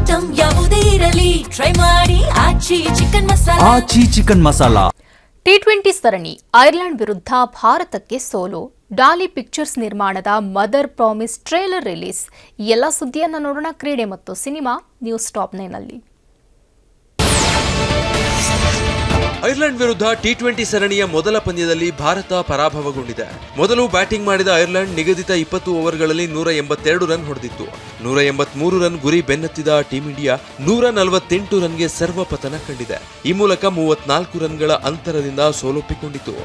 Item ಯಾವುದೇ ಇರಲಿ try ಮಾಡಿ ಆಚಿ ಚಿಕನ್ ಮಸಾಲಾ. T20 ಸರಣಿ ಐರ್ಲೆಂಡ್ ವಿರುದ್ಧ ಭಾರತಕ್ಕೆ ಸೋಲು. ಡಾಲಿ ಪಿಕ್ಚರ್ಸ್ ನಿರ್ಮಾಣದ ಮದರ್ ಪ್ರಾಮಿಸ್ ಟ್ರೇಲರ್ ರಿಲೀಸ್. ಎಲ್ಲ ಸುದ್ದಿಯನ್ನು ನೋಡೋಣ ಕ್ರೀಡೆ ಮತ್ತು ಸಿನಿಮಾ ನ್ಯೂಸ್ ಟಾಪ್ 9 ನಲ್ಲಿ. ಐರ್ಲೆಂಡ್ ವಿರುದ್ಧ T20 ಸರಣಿಯ ಮೊದಲ ಪಂದ್ಯದಲ್ಲಿ ಭಾರತ ಪರಾಭವಗೊಂಡಿದೆ. ಮೊದಲು ಬ್ಯಾಟಿಂಗ್ ಮಾಡಿದ ಐರ್ಲೆಂಡ್ ನಿಗದಿತ 20 ಓವರ್ಗಳಲ್ಲಿ 182 ರನ್ ಹೊಡೆದಿತ್ತು. 183 ರನ್ ಗುರಿ ಬೆನ್ನತ್ತಿದ ಟೀಂ ಇಂಡಿಯಾ 148 ರನ್ಗೆ ಸರ್ವಪತನ ಕಂಡಿದೆ. ಈ ಮೂಲಕ 34 ರನ್ಗಳ ಅಂತರದಿಂದ ಸೋಲೊಪ್ಪಿಕೊಂಡಿತು.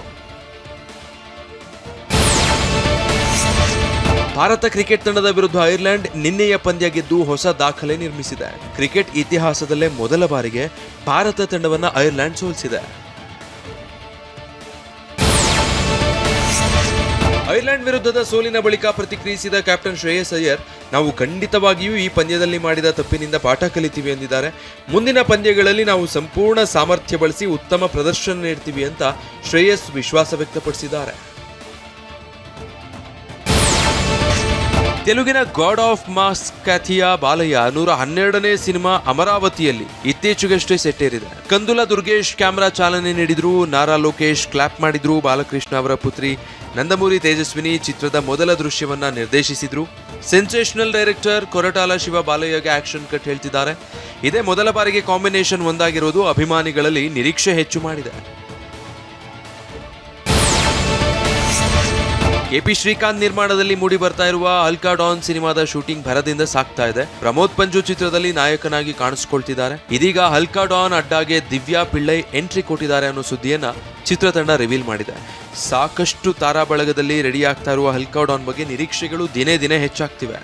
ಭಾರತ ಕ್ರಿಕೆಟ್ ತಂಡದ ವಿರುದ್ಧ ಐರ್ಲೆಂಡ್ ನಿನ್ನೆಯ ಪಂದ್ಯ ಗೆದ್ದು ಹೊಸ ದಾಖಲೆ ನಿರ್ಮಿಸಿದೆ. ಕ್ರಿಕೆಟ್ ಇತಿಹಾಸದಲ್ಲೇ ಮೊದಲ ಬಾರಿಗೆ ಭಾರತ ತಂಡವನ್ನು ಐರ್ಲೆಂಡ್ ಸೋಲಿಸಿದೆ. ಐರ್ಲೆಂಡ್ ವಿರುದ್ಧದ ಸೋಲಿನ ಬಳಿಕ ಪ್ರತಿಕ್ರಿಯಿಸಿದ ಕ್ಯಾಪ್ಟನ್ ಶ್ರೇಯಸ್ ಅಯ್ಯರ್, ನಾವು ಖಂಡಿತವಾಗಿಯೂ ಈ ಪಂದ್ಯದಲ್ಲಿ ಮಾಡಿದ ತಪ್ಪಿನಿಂದ ಪಾಠ ಕಲಿತೀವಿ ಎಂದಿದ್ದಾರೆ. ಮುಂದಿನ ಪಂದ್ಯಗಳಲ್ಲಿ ನಾವು ಸಂಪೂರ್ಣ ಸಾಮರ್ಥ್ಯ ಬಳಸಿ ಉತ್ತಮ ಪ್ರದರ್ಶನ ನೀಡ್ತೀವಿ ಅಂತ ಶ್ರೇಯಸ್ ವಿಶ್ವಾಸ ವ್ಯಕ್ತಪಡಿಸಿದ್ದಾರೆ. ತೆಲುಗಿನ ಗಾಡ್ ಆಫ್ ಮಾಸ್ ಖ್ಯಾತಿಯ ಬಾಲಯ್ಯ 112ನೇ ಸಿನಿಮಾ ಅಮರಾವತಿಯಲ್ಲಿ ಇತ್ತೀಚೆಗಷ್ಟೇ ಸೆಟ್ಟೇರಿದೆ. ಕಂದುಲ ದುರ್ಗೇಶ್ ಕ್ಯಾಮೆರಾ ಚಾಲನೆ ನೀಡಿದ್ರು. ನಾರಾ ಲೋಕೇಶ್ ಕ್ಲಾಪ್ ಮಾಡಿದ್ರು. ಬಾಲಕೃಷ್ಣ ಅವರ ಪುತ್ರಿ ನಂದಮೂರಿ ತೇಜಸ್ವಿನಿ ಚಿತ್ರದ ಮೊದಲ ದೃಶ್ಯವನ್ನ ನಿರ್ದೇಶಿಸಿದ್ರು. ಸೆನ್ಸೇಷನಲ್ ಡೈರೆಕ್ಟರ್ ಕೊರಟಾಲ ಶಿವ ಬಾಲಯ್ಯಗೆ ಆಕ್ಷನ್ ಕಟ್ ಹೇಳ್ತಿದ್ದಾರೆ. ಇದೇ ಮೊದಲ ಬಾರಿಗೆ ಕಾಂಬಿನೇಷನ್ ಒಂದಾಗಿರೋದು ಅಭಿಮಾನಿಗಳಲ್ಲಿ ನಿರೀಕ್ಷೆ ಹೆಚ್ಚು ಮಾಡಿದೆ. ಕೆಪಿ ಶ್ರೀಕಾಂತ್ ನಿರ್ಮಾಣದಲ್ಲಿ ಮೂಡಿ ಬರ್ತಾ ಇರುವ ಅಲ್ಕಾ ಡಾನ್ ಸಿನಿಮಾದ ಶೂಟಿಂಗ್ ಭರದಿಂದ ಸಾಗ್ತಾ ಇದೆ. ಪ್ರಮೋದ್ ಪಂಜು ಚಿತ್ರದಲ್ಲಿ ನಾಯಕನಾಗಿ ಕಾಣಿಸಿಕೊಳ್ತಿದ್ದಾರೆ. ಇದೀಗ ಅಲ್ಕಾ ಡಾನ್ ಅಡ್ಡಾಗೆ ದಿವ್ಯಾ ಪಿಳ್ಳೈ ಎಂಟ್ರಿ ಕೊಟ್ಟಿದ್ದಾರೆ ಅನ್ನೋ ಸುದ್ದಿಯನ್ನ ಚಿತ್ರತಂಡ ರಿವೀಲ್ ಮಾಡಿದೆ. ಸಾಕಷ್ಟು ತಾರಾ ಬಳಗದಲ್ಲಿ ರೆಡಿ ಆಗ್ತಾ ಇರುವ ಅಲ್ಕಾ ಡಾನ್ ಬಗ್ಗೆ ನಿರೀಕ್ಷೆಗಳು ದಿನೇ ದಿನೇ ಹೆಚ್ಚಾಗ್ತಿವೆ.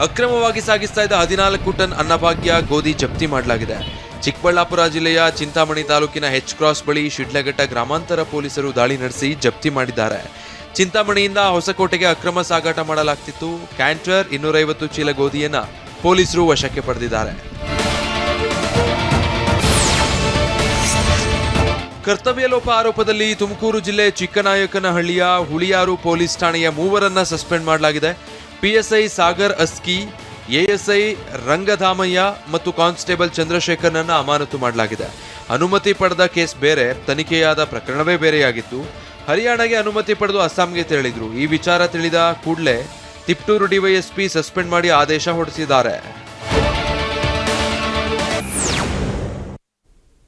ಅಕ್ರಮವಾಗಿ ಸಾಗಿಸ್ತಾ ಇದ್ದ 14 ಟನ್ ಅನ್ನಭಾಗ್ಯ ಗೋಧಿ ಜಪ್ತಿ ಮಾಡಲಾಗಿದೆ. ಚಿಕ್ಕಬಳ್ಳಾಪುರ ಜಿಲ್ಲೆಯ ಚಿಂತಾಮಣಿ ತಾಲೂಕಿನ ಹೆಚ್ ಕ್ರಾಸ್ ಬಳಿ ಶಿಡ್ಲಘಟ್ಟ ಗ್ರಾಮಾಂತರ ಪೊಲೀಸರು ದಾಳಿ ನಡೆಸಿ ಜಪ್ತಿ ಮಾಡಿದ್ದಾರೆ. ಚಿಂತಾಮಣಿಯಿಂದ ಹೊಸಕೋಟೆಗೆ ಅಕ್ರಮ ಸಾಗಾಟ ಮಾಡಲಾಗ್ತಿತ್ತು. ಕ್ಯಾಂಟರ್ 250 ಚೀಲ ಗೋಧಿಯನ್ನ ಪೊಲೀಸರು ವಶಕ್ಕೆ ಪಡೆದಿದ್ದಾರೆ. ಕರ್ತವ್ಯ ಲೋಪ ಆರೋಪದಲ್ಲಿ ತುಮಕೂರು ಜಿಲ್ಲೆ ಚಿಕ್ಕನಾಯಕನಹಳ್ಳಿಯ ಹುಳಿಯಾರು ಪೊಲೀಸ್ ಠಾಣೆಯ 3 ಸಸ್ಪೆಂಡ್ ಮಾಡಲಾಗಿದೆ. ಪಿಎಸ್ಐ ಸಾಗರ್ ಅಸ್ಕಿ, ಎಎಸ್ಐ ರಂಗಧಾಮಯ್ಯ ಮತ್ತು ಕಾನ್ಸ್ಟೇಬಲ್ ಚಂದ್ರಶೇಖರ್ನನ್ನ ಅಮಾನತು ಮಾಡಲಾಗಿದೆ. ಅನುಮತಿ ಪಡೆದ ಕೇಸ್ ಬೇರೆ, ತನಿಖೆಯಾದ ಪ್ರಕರಣವೇ ಬೇರೆಯಾಗಿತ್ತು. ಹರಿಯಾಣಗೆ ಅನುಮತಿ ಪಡೆದು ಅಸ್ಸಾಂಗೆ ತೆರಳಿದ್ರು. ಈ ವಿಚಾರ ತಿಳಿದ ಕೂಡಲೇ ತಿಪ್ಟೂರು ಡಿವೈಎಸ್ಪಿ ಸಸ್ಪೆಂಡ್ ಮಾಡಿ ಆದೇಶ ಹೊರಡಿಸಿದ್ದಾರೆ.